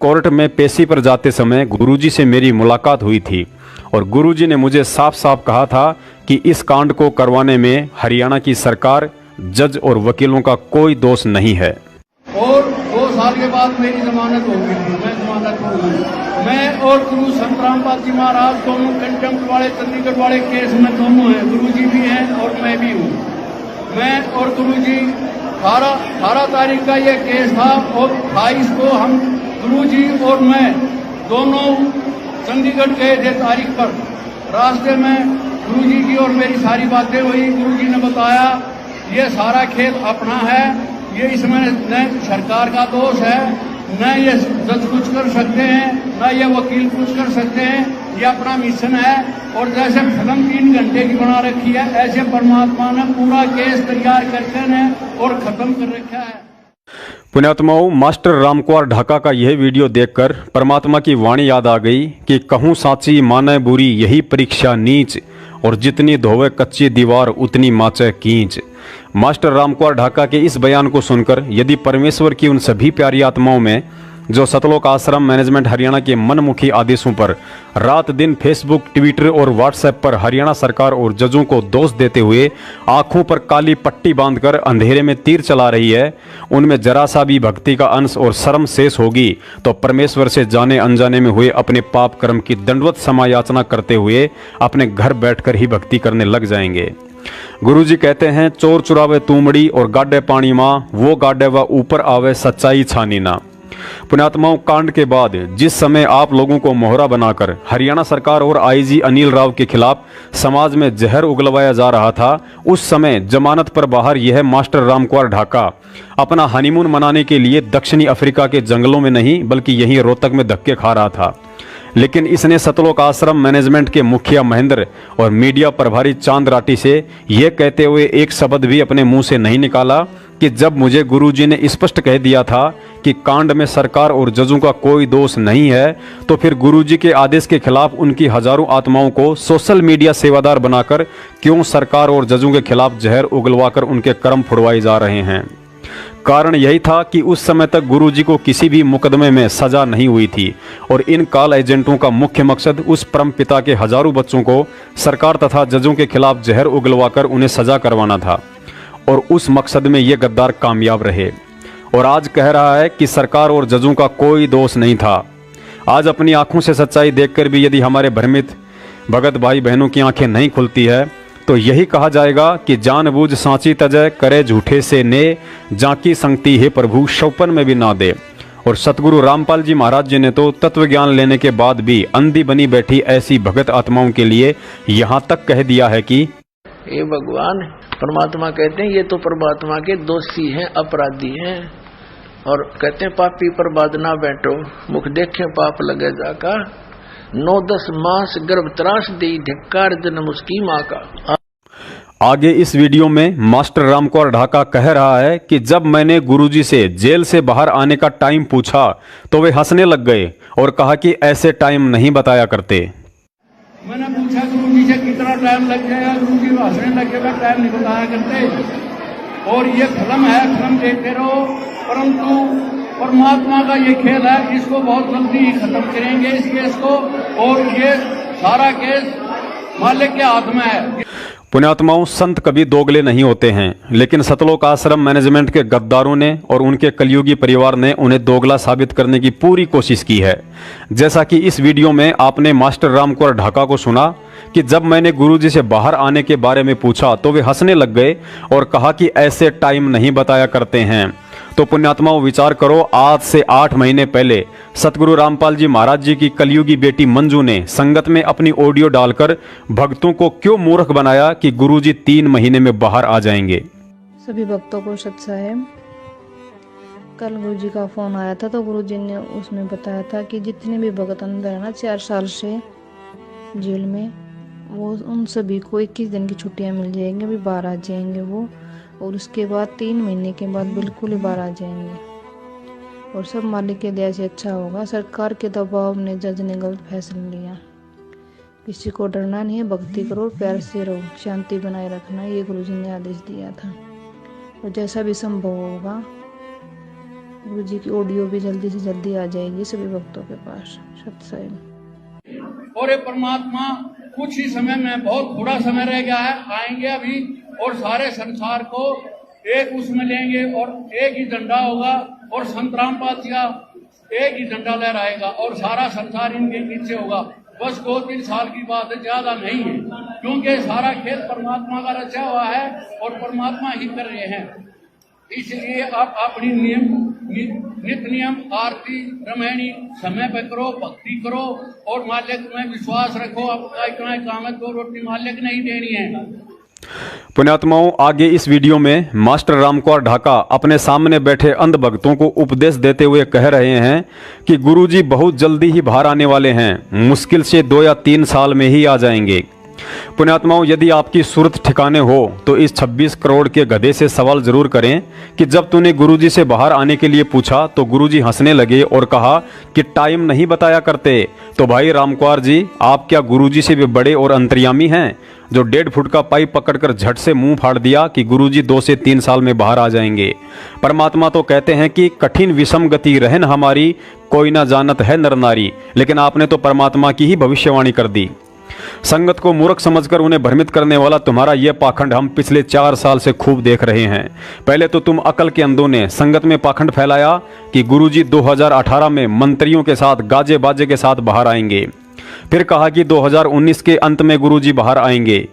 Court में पेशी पर जाते समय गुरुजी से मेरी मुलाकात हुई थी और गुरुजी ने मुझे साफ साफ कहा था कि इस कांड को करवाने में हरियाणा की सरकार, जज और वकीलों का कोई दोष नहीं है। और 2 साल के बाद मेरी जमानत हो गई थी, मैं जमानत हो गई। मैं और गुरु संत रामपाल जी महाराज दोनों कंटेम्प्ट वाले, चंडीगढ़ वाले केस में दोनों हैं, गुरुजी भी हैं और मैं भी हूँ। मैं और गुरुजी 18 तारीख का ये केस था और 28 को हम गुरुजी और मैं दोनों चंडीगढ़ गए थे तारीख पर। रास्ते में गुरुजी की और मेरी सारी बातें हुई। गुरुजी ने बताया ये सारा खेल अपना है, ये इसमें न सरकार का दोष है, न ये जज कुछ कर सकते हैं, न ये वकील कुछ कर सकते हैं, ये अपना मिशन है। और जैसे फिल्म 3 घंटे की बना रखी है, ऐसे परमात्मा ने पूरा केस तैयार करके ने और खत्म कर रखा है। पुण्यात्माओं, मास्टर रामकुमार ढाका का यह वीडियो देखकर परमात्मा की वाणी याद आ गई कि कहूँ साची माने बुरी यही परीक्षा नीच, और जितनी धोवे कच्ची दीवार उतनी माचे कींच। मास्टर रामकुमार ढाका के इस बयान को सुनकर यदि परमेश्वर की उन सभी प्यारी आत्माओं में जो सतलोक आश्रम मैनेजमेंट हरियाणा के मनमुखी आदेशों पर रात दिन फेसबुक, ट्विटर और व्हाट्सएप पर हरियाणा सरकार और जजों को दोष देते हुए आंखों पर काली पट्टी बांधकर अंधेरे में तीर चला रही है, उनमें जरा सा भी भक्ति का अंश और शर्म शेष होगी तो परमेश्वर से जाने अनजाने में हुए अपने पाप कर्म की दंडवत समायाचना करते हुए अपने घर बैठकर ही भक्ति करने लग जाएंगे। गुरुजी कहते हैं, चोर चुरावे तूमड़ी और गाडे पानी माँ, वो गाडे व ऊपर आवे सच्चाई छानी ना। पुण्यात्माओं, कांड के बाद जिस समय आप लोगों को मोहरा बनाकर हरियाणा सरकार और आईजी अनिल राव के खिलाफ समाज में जहर उगलवाया जा रहा था, उस समय जमानत पर बाहर यह मास्टर रामकुमार ढाका अपना हनीमून मनाने के लिए दक्षिणी अफ्रीका के जंगलों में नहीं बल्कि यहीं रोहतक में धक्के खा रहा था। लेकिन इसने सतलोक आश्रम मैनेजमेंट के मुखिया महेंद्र और मीडिया प्रभारी चांद राठी से यह कहते हुए एक शब्द भी अपने मुंह से नहीं निकाला कि जब मुझे गुरुजी ने स्पष्ट कह दिया था कि कांड में सरकार और जजों का कोई दोष नहीं है, तो फिर गुरुजी के आदेश के खिलाफ उनकी हजारों आत्माओं को सोशल मीडिया सेवादार बनाकर क्यों सरकार और जजों के खिलाफ जहर उगलवाकर उनके कर्म फुड़वाए जा रहे हैं। कारण यही था कि उस समय तक गुरुजी को किसी भी मुकदमे में सजा नहीं हुई थी और इन काल एजेंटों का मुख्य मकसद उस परम पिता के हजारों बच्चों को सरकार तथा जजों के खिलाफ जहर उगलवाकर उन्हें सजा करवाना था और उस मकसद में ये गद्दार कामयाब रहे। और आज कह रहा है कि सरकार और जजों का कोई दोष नहीं था। आज अपनी आंखों से सच्चाई देखकर भी यदि हमारे भ्रमित भगत भाई बहनों की आंखें नहीं खुलती है तो यही कहा जाएगा कि जानबूझ सांची तजय करे झूठे से ने, जाकी संगति है प्रभु शौपन में भी ना दे। और सतगुरु रामपाल जी महाराज जी ने तो तत्व ज्ञान लेने के बाद भी अंधी बनी बैठी ऐसी भगत आत्माओं के लिए यहाँ तक कह दिया है कि ये भगवान परमात्मा कहते हैं ये तो परमात्मा के दोषी हैं, अपराधी हैं। और कहते हैं पापी पर बाद ना बैठो, मुख देखे पाप लगे जाका, 9-10 मास गर्भ त्रास दी धिक्कार जन्म उसकी माँ का। आगे इस वीडियो में मास्टर रामकुमार ढाका कह रहा है कि जब मैंने गुरुजी से जेल से बाहर आने का टाइम पूछा तो वे हंसने लग गए और कहा कि ऐसे टाइम नहीं बताया करते। मैंने पूछा गुरुजी से कितना टाइम लग जाएगा, गुरुजी हंसने लगे, टाइम नहीं बताया करते। और ये फिल्म है, फिल्म देखते रहो, परंतु परमात्मा का ये खेल है, इसको बहुत जल्दी ही खत्म करेंगे इस केस को। और ये सारा केस मालिक के हाथ में है। पुण्यात्माओं, संत कभी दोगले नहीं होते हैं, लेकिन सतलोक आश्रम मैनेजमेंट के गद्दारों ने और उनके कलयुगी परिवार ने उन्हें दोगला साबित करने की पूरी कोशिश की है। जैसा कि इस वीडियो में आपने मास्टर रामकुमार ढाका को सुना कि जब मैंने गुरुजी से बाहर आने के बारे में पूछा तो वे हंसने लग गए और कहा कि ऐसे टाइम नहीं बताया करते हैं। तो पुण्यात्माओं, विचार करो, आज से 8 महीने पहले सतगुरु रामपाल जी महाराज जी की कलयुगी बेटी मंजू ने संगत में अपनी ऑडियो डालकर भक्तों को क्यों मूर्ख बनाया कि गुरुजी 3 महीने में बाहर आ जाएंगे। सभी भक्तों को सत्य है, कल गुरुजी का फोन आया था तो गुरुजी ने उसमें बताया था कि जितने भी भगत अंदर है ना 4 साल से जेल में, वो उन सभी को 21 दिन की छुट्टियां मिल जाएंगी, अभी बाहर आ जाएंगे वो। और उसके बाद 3 महीने के बाद बिल्कुल ही बाहर आ जाएंगे और सब मालिक के दया से अच्छा होगा। सरकार के दबाव में जज ने गलत फैसला लिया। किसी को डरना नहीं है, भक्ति करो, प्यार से रहो, शांति बनाए रखना, ये गुरुजी ने आदेश दिया था। और जैसा भी संभव होगा गुरु जी की ऑडियो भी जल्दी से जल्दी आ जाएगी सभी भक्तों के पास। सत्संग। और ये परमात्मा कुछ ही समय में, बहुत थोड़ा समय रह गया है, आएंगे अभी और सारे संसार को एक उसमें लेंगे और एक ही झंडा होगा और संत रामपाल जी का एक ही झंडा लहराएगा और सारा संसार इनके नीचे होगा। बस 2-3 साल की बात है, ज्यादा नहीं है, क्योंकि सारा खेल परमात्मा का रचा हुआ है और परमात्मा ही कर रहे हैं। इसलिए आप अपनी नित्य नियम आरती रामायणी समय पर करो, भक्ति करो और मालिक में विश्वास रखो। आपका इतना काम है, 2 रोटी मालिक नहीं देनी है। पुण्यात्माओं, आगे इस वीडियो में मास्टर रामकुमार ढाका अपने सामने बैठे अंध भक्तों को उपदेश देते हुए कह रहे हैं कि गुरुजी बहुत जल्दी ही बाहर आने वाले हैं, मुश्किल से 2 या 3 साल में ही आ जाएंगे। पुण्यात्माओं, यदि आपकी सूरत ठिकाने हो तो इस 26 करोड़ के गधे से सवाल जरूर करें कि जब तूने गुरुजी से बाहर आने के लिए पूछा तो गुरुजी हंसने लगे और कहा कि टाइम नहीं बताया करते। तो भाई रामकुमार जी, आप क्या गुरुजी से भी बड़े और अंतर्यामी हैं, जो 1.5 फुट का पाइप पकड़कर झट से मुंह फाड़ दिया कि गुरुजी 2 से 3 साल में बाहर आ जाएंगे। परमात्मा तो कहते हैं कि कठिन विषम गति रहन हमारी, कोई ना जानत है नर नारी, लेकिन आपने तो परमात्मा की ही भविष्यवाणी कर दी। संगत को मूर्ख समझकर उन्हें भ्रमित करने वाला तुम्हारा यह पाखंड हम पिछले 4 साल से खूब देख रहे हैं। पहले तो तुम अकल के अंधों ने संगत में पाखंड फैलाया कि गुरुजी 2018 में मंत्रियों के साथ गाजे बाजे के साथ बाहर आएंगे। फिर कहा कि 2019 के अंत में गुरुजी बाहर आएंगे।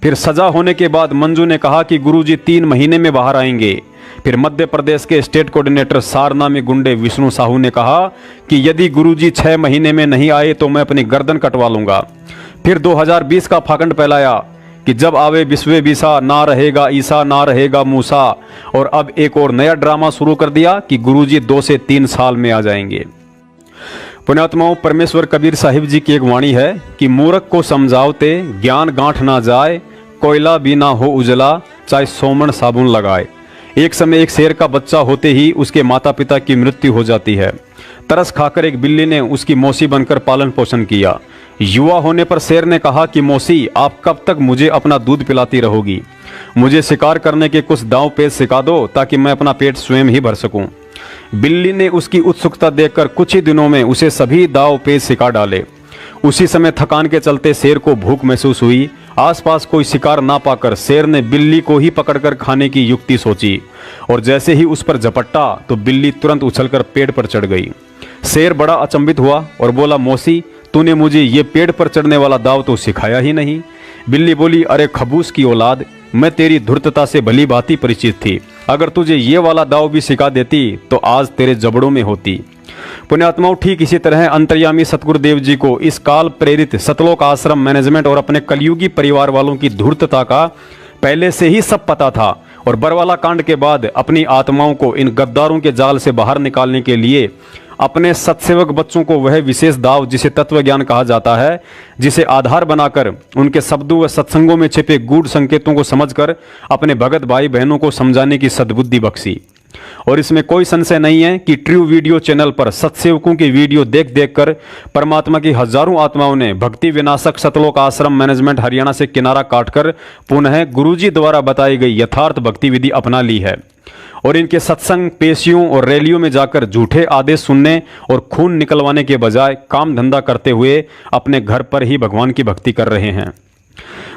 फिर सजा होने के बाद मंजू ने कहा कि गुरुजी 3 महीने में बाहर आएंगे। फिर मध्य प्रदेश के स्टेट कोऑर्डिनेटर सारना में गुंडे विष्णु साहू ने कहा कि यदि गुरुजी 6 महीने में नहीं आए तो मैं अपनी गर्दन कटवा लूंगा। फिर 2020 का फाकंड फैलाया कि जब आवे विश्वे बीसा, ना रहेगा ईसा ना रहेगा मूसा। और अब एक और नया ड्रामा शुरू कर दिया कि गुरुजी 2 से 3 साल में आ जाएंगे। पुण्यात्माओं, परमेश्वर कबीर साहिब जी की एक वाणी है कि मूर्ख को समझावते ज्ञान गांठ ना जाए, कोयला भी ना हो उजला, चाहे सोमन साबुन लगाए। एक समय एक शेर का बच्चा होते ही उसके माता पिता की मृत्यु हो जाती है। तरस खाकर एक बिल्ली ने उसकी मौसी बनकर पालन पोषण किया। युवा होने पर शेर ने कहा कि मौसी, आप कब तक मुझे अपना दूध पिलाती रहोगी? मुझे शिकार करने के कुछ दांव पेच सिखा दो ताकि मैं अपना पेट स्वयं ही भर सकूं। बिल्ली ने उसकी उत्सुकता देखकर कुछ ही दिनों में उसे सभी दांव पेच सिखा डाले। उसी समय थकान के चलते शेर को भूख महसूस हुई। आसपास कोई शिकार ना पाकर शेर ने बिल्ली को ही पकड़कर खाने की युक्ति सोची और जैसे ही उस पर झपट्टा तो बिल्ली तुरंत उछलकर पेड़ पर चढ़ गई। शेर बड़ा अचंभित हुआ और बोला, मौसी, तूने मुझे ये पेड़ पर चढ़ने वाला दाव तो सिखाया ही नहीं। बिल्ली बोली, अरे खबूस की औलाद, मैं तेरी धूर्तता से भली भांति परिचित थी। अगर तुझे ये वाला दाव भी सिखा देती तो आज तेरे जबड़ों में होती। पुण्यात्माओं, ठीक इसी तरह अंतर्यामी सतगुरुदेव जी को इस काल प्रेरित सतलोक आश्रम मैनेजमेंट और अपने कलयुगी परिवार वालों की धूर्तता का पहले से ही सब पता था और बरवाला कांड के बाद अपनी आत्माओं को इन गद्दारों के जाल से बाहर निकालने के लिए अपने सत्सेवक बच्चों को वह विशेष दाव जिसे तत्व ज्ञान कहा जाता है, जिसे आधार बनाकर उनके शब्दों व सत्संगों में छिपे गूढ़ संकेतों को समझकर अपने भगत भाई बहनों को समझाने की सद्बुद्धि बख्शी। और इसमें कोई संशय नहीं है कि ट्रू वीडियो चैनल पर सत्सेवकों की वीडियो देख देख कर परमात्मा की हजारों आत्माओं ने भक्ति विनाशक सतलोक आश्रम मैनेजमेंट हरियाणा से किनारा काटकर पुनः गुरुजी द्वारा बताई गई यथार्थ भक्ति विधि अपना ली है और इनके सत्संग, पेशियों और रैलियों में जाकर झूठे आदेश सुनने और खून निकलवाने के बजाय काम धंधा करते हुए अपने घर पर ही भगवान की भक्ति कर रहे हैं।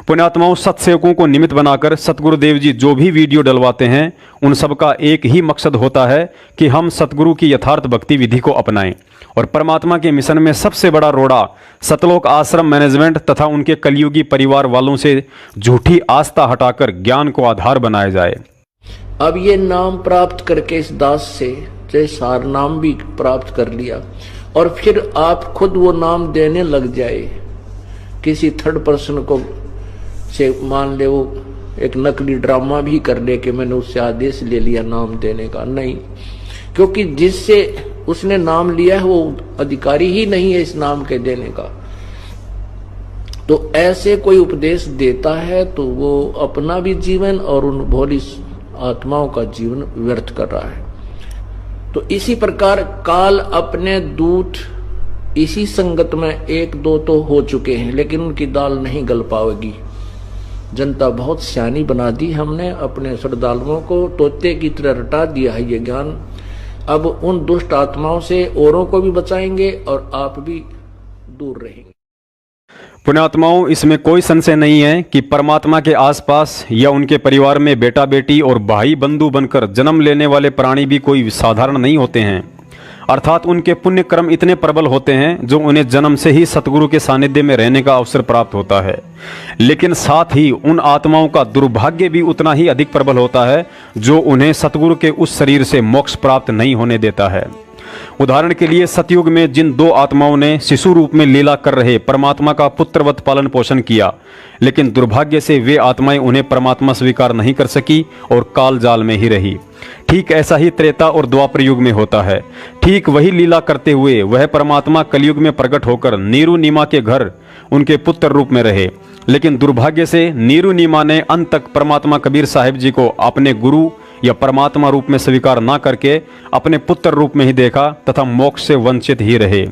पुण्यात्माओं, सत्सेवकों को निमित्त बनाकर सतगुरुदेव जी जो भी वीडियो डलवाते हैं उन सब का एक ही मकसद होता है कि हम सतगुरु की यथार्थ भक्ति विधि को अपनाएं और परमात्मा के मिशन में सबसे बड़ा रोड़ा सतलोक आश्रम मैनेजमेंट तथा उनके कलयुगी परिवार वालों से झूठी आस्था हटाकर ज्ञान को आधार बनाया जाए। अब ये नाम प्राप्त करके इस दास से जय सार नाम भी प्राप्त कर लिया और फिर आप खुद वो नाम देने लग जाए किसी थर्ड पर्सन को से, मान ले वो एक नकली ड्रामा भी कर ले कि मैंने उससे आदेश ले लिया नाम देने का। नहीं, क्योंकि जिससे उसने नाम लिया है वो अधिकारी ही नहीं है इस नाम के देने का। तो ऐसे कोई उपदेश देता है तो वो अपना भी जीवन और उन भोली आत्माओं का जीवन व्यर्थ कर रहा है। तो इसी प्रकार काल अपने दूत इसी संगत में 1-2 तो हो चुके हैं लेकिन उनकी दाल नहीं गल पाएगी। जनता बहुत सियानी बना दी हमने, अपने श्रद्धालुओं को तोते की तरह रटा दिया है ये ज्ञान। अब उन दुष्ट आत्माओं से औरों को भी बचाएंगे और आप भी दूर रहेंगे। पुण्यात्माओं, इसमें कोई संशय नहीं है कि परमात्मा के आसपास या उनके परिवार में बेटा बेटी और भाई बंधु बनकर जन्म लेने वाले प्राणी भी कोई साधारण नहीं होते हैं। अर्थात उनके पुण्य कर्म इतने प्रबल होते हैं जो उन्हें जन्म से ही सतगुरु के सानिध्य में रहने का अवसर प्राप्त होता है। लेकिन साथ ही उन आत्माओं का दुर्भाग्य भी उतना ही अधिक प्रबल होता है जो उन्हें सतगुरु के उस शरीर से मोक्ष प्राप्त नहीं होने देता है। उदाहरण के लिए सतयुग में जिन दो आत्माओं ने शिशु रूप में लीला कर रहे परमात्मा का पुत्रवत पालन पोषण किया, लेकिन दुर्भाग्य से वे आत्माएं उन्हें परमात्मा स्वीकार नहीं कर सकी और काल जाल में ही रही। ठीक ऐसा ही त्रेता और द्वापर युग में होता है। ठीक वही लीला करते हुए वह परमात्मा कलयुग में प्रकट होकर नीरू नीमा के घर उनके पुत्र रूप में रहे, लेकिन दुर्भाग्य से नीरू नीमा ने अंत तक परमात्मा कबीर साहिब जी को अपने गुरु या परमात्मा रूप में स्वीकार ना करके अपने पुत्र रूप में ही देखा तथा मोक्ष से वंचित ही रहे।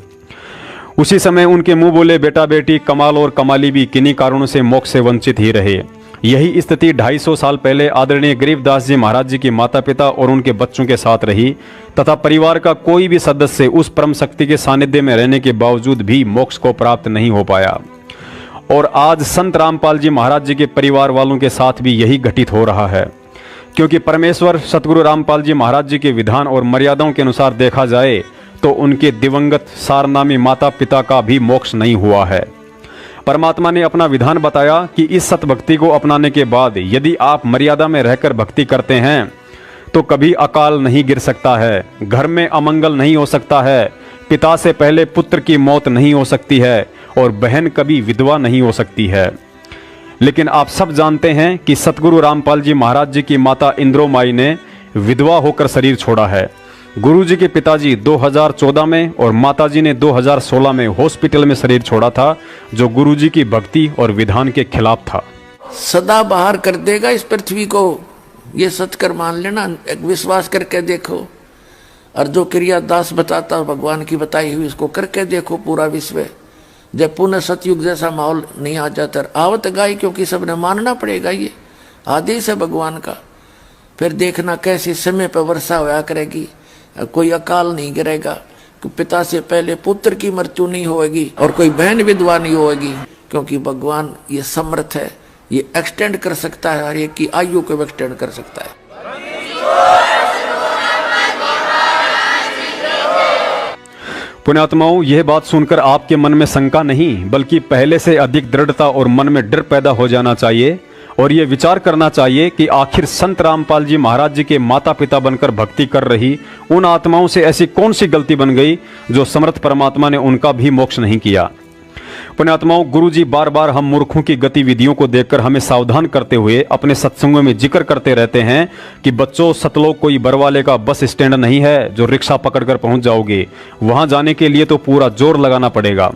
उसी समय उनके मुंह बोले बेटा बेटी कमाल और कमाली भी किन्हीं कारणों से मोक्ष से वंचित ही रहे। यही स्थिति 250 साल पहले आदरणीय गरीबदास जी महाराज जी के माता पिता और उनके बच्चों के साथ रही तथा परिवार का कोई भी सदस्य उस परम शक्ति के सानिध्य में रहने के बावजूद भी मोक्ष को प्राप्त नहीं हो पाया। और आज संत रामपाल जी महाराज जी के परिवार वालों के साथ भी यही घटित हो रहा है, क्योंकि परमेश्वर सतगुरु रामपाल जी महाराज जी के विधान और मर्यादाओं के अनुसार देखा जाए तो उनके दिवंगत सारनामी माता पिता का भी मोक्ष नहीं हुआ है। परमात्मा ने अपना विधान बताया कि इस सतभक्ति को अपनाने के बाद यदि आप मर्यादा में रहकर भक्ति करते हैं तो कभी अकाल नहीं गिर सकता है, घर में अमंगल नहीं हो सकता है, पिता से पहले पुत्र की मौत नहीं हो सकती है और बहन कभी विधवा नहीं हो सकती है। लेकिन आप सब जानते हैं कि सतगुरु रामपाल जी महाराज जी की माता इंद्रोमाई ने विधवा होकर शरीर छोड़ा है। गुरुजी के पिताजी 2014 में और माताजी ने 2016 में हॉस्पिटल में शरीर छोड़ा था, जो गुरुजी की भक्ति और विधान के खिलाफ था। सदा बाहर कर देगा इस पृथ्वी को, ये सत्कर मान लेना, एक विश्वास करके देखो। और जो क्रिया दास बताता भगवान की बताई हुई उसको करके देखो पूरा विश्व। जब पुनः सतयुग जैसा माहौल नहीं आ जाता, आवत गाई, क्योंकि सबने मानना पड़ेगा, ये आदेश है भगवान का। फिर देखना कैसे समय पर वर्षा होया करेगी, कोई अकाल नहीं गिरेगा, पिता से पहले पुत्र की मृत्यु नहीं होगी और कोई बहन विधवा नहीं होगी, क्योंकि भगवान ये समर्थ है, ये एक्सटेंड कर सकता है, हर एक की आयु को एक्सटेंड कर सकता है। पुण्यात्माओं, यह बात सुनकर आपके मन में शंका नहीं बल्कि पहले से अधिक दृढ़ता और मन में डर पैदा हो जाना चाहिए और ये विचार करना चाहिए कि आखिर संत रामपाल जी महाराज जी के माता पिता बनकर भक्ति कर रही उन आत्माओं से ऐसी कौन सी गलती बन गई जो समर्थ परमात्मा ने उनका भी मोक्ष नहीं किया। पुण्यात्माओं, गुरुजी बार बार हम मूर्खों की गतिविधियों को देखकर हमें सावधान करते हुए अपने सत्संगों में जिक्र करते रहते हैं कि बच्चों, सतलोक कोई बरवाले का बस स्टैंड नहीं है जो रिक्शा पकड़कर पहुंच जाओगे, वहां जाने के लिए तो पूरा जोर लगाना पड़ेगा।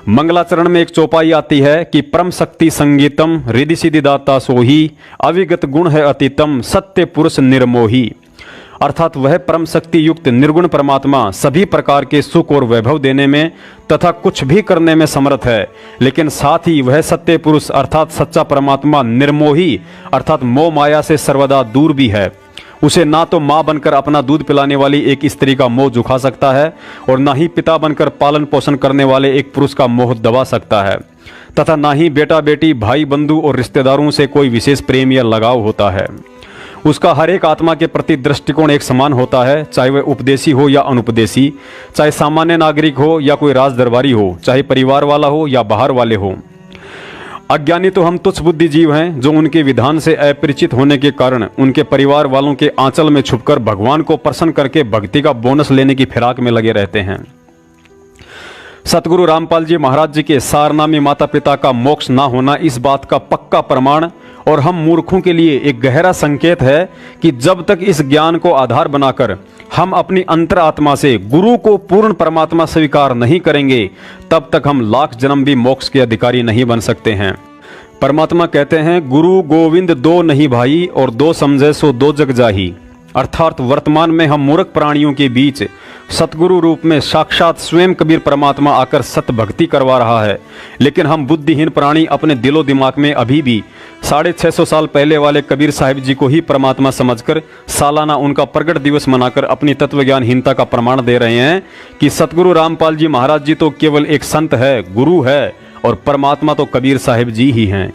मंगलाचरण में एक चौपाई आती है कि परम शक्ति संगीतम रिधि सिद्धि दाता सोही, अविगत गुण है अतीतम सत्य पुरुष निर्मोही। अर्थात वह परम शक्ति युक्त निर्गुण परमात्मा सभी प्रकार के सुख और वैभव देने में तथा कुछ भी करने में समर्थ है, लेकिन साथ ही वह सत्य पुरुष अर्थात सच्चा परमात्मा निर्मोही अर्थात मोह माया से सर्वदा दूर भी है। उसे ना तो माँ बनकर अपना दूध पिलाने वाली एक स्त्री का मोह झुका सकता है और ना ही पिता बनकर पालन पोषण करने वाले एक पुरुष का मोह दबा सकता है, तथा ना ही बेटा बेटी भाई बंधु और रिश्तेदारों से कोई विशेष प्रेम या लगाव होता है। उसका हर एक आत्मा के प्रति दृष्टिकोण एक समान होता है, चाहे वह उपदेशी हो या अनुपदेशी, चाहे सामान्य नागरिक हो या कोई राज दरबारी हो, चाहे परिवार वाला हो या बाहर वाले हो। अज्ञानी तो हम तुच्छ बुद्धि जीव हैं जो उनके विधान से अपरिचित होने के कारण उनके परिवार वालों के आंचल में छुपकर भगवान को प्रसन्न करके भक्ति का बोनस लेने की फिराक में लगे रहते हैं। सतगुरु रामपाल जी महाराज जी के सारनामी माता पिता का मोक्ष ना होना इस बात का पक्का प्रमाण और हम मूर्खों के लिए एक गहरा संकेत है कि जब तक इस ज्ञान को आधार बनाकर हम अपनी अंतरात्मा से गुरु को पूर्ण परमात्मा स्वीकार नहीं करेंगे, तब तक हम लाख जन्म भी मोक्ष के अधिकारी नहीं बन सकते हैं। परमात्मा कहते हैं, गुरु गोविंद दो नहीं भाई और दो समझे सो दो जग जाही। अर्थात वर्तमान में हम मूर्ख प्राणियों के बीच सतगुरु रूप में साक्षात स्वयं कबीर परमात्मा आकर सत भक्ति करवा रहा है। लेकिन हम बुद्धिहीन प्राणी अपने दिलो दिमाग में अभी भी 650 साल पहले वाले कबीर साहिब जी को ही परमात्मा समझकर सालाना उनका प्रगट दिवस मनाकर अपनी तत्वज्ञानहीनता का प्रमाण दे रहे हैं कि सतगुरु रामपाल जी महाराज जी तो केवल एक संत है, गुरु है, और परमात्मा तो कबीर साहिब जी ही हैं।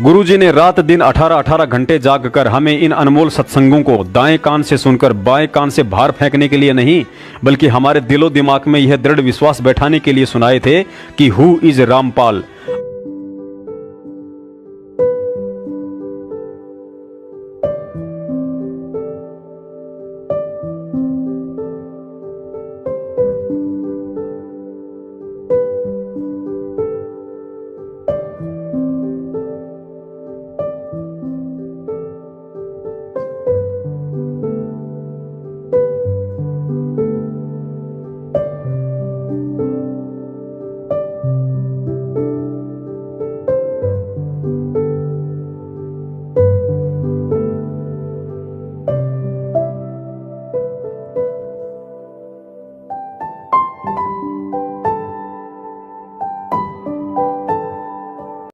गुरु जी ने रात दिन 18-18 घंटे जागकर हमें इन अनमोल सत्संगों को दाएं कान से सुनकर बाएं कान से बाहर फेंकने के लिए नहीं, बल्कि हमारे दिलो दिमाग में यह दृढ़ विश्वास बैठाने के लिए सुनाए थे कि हु इज रामपाल,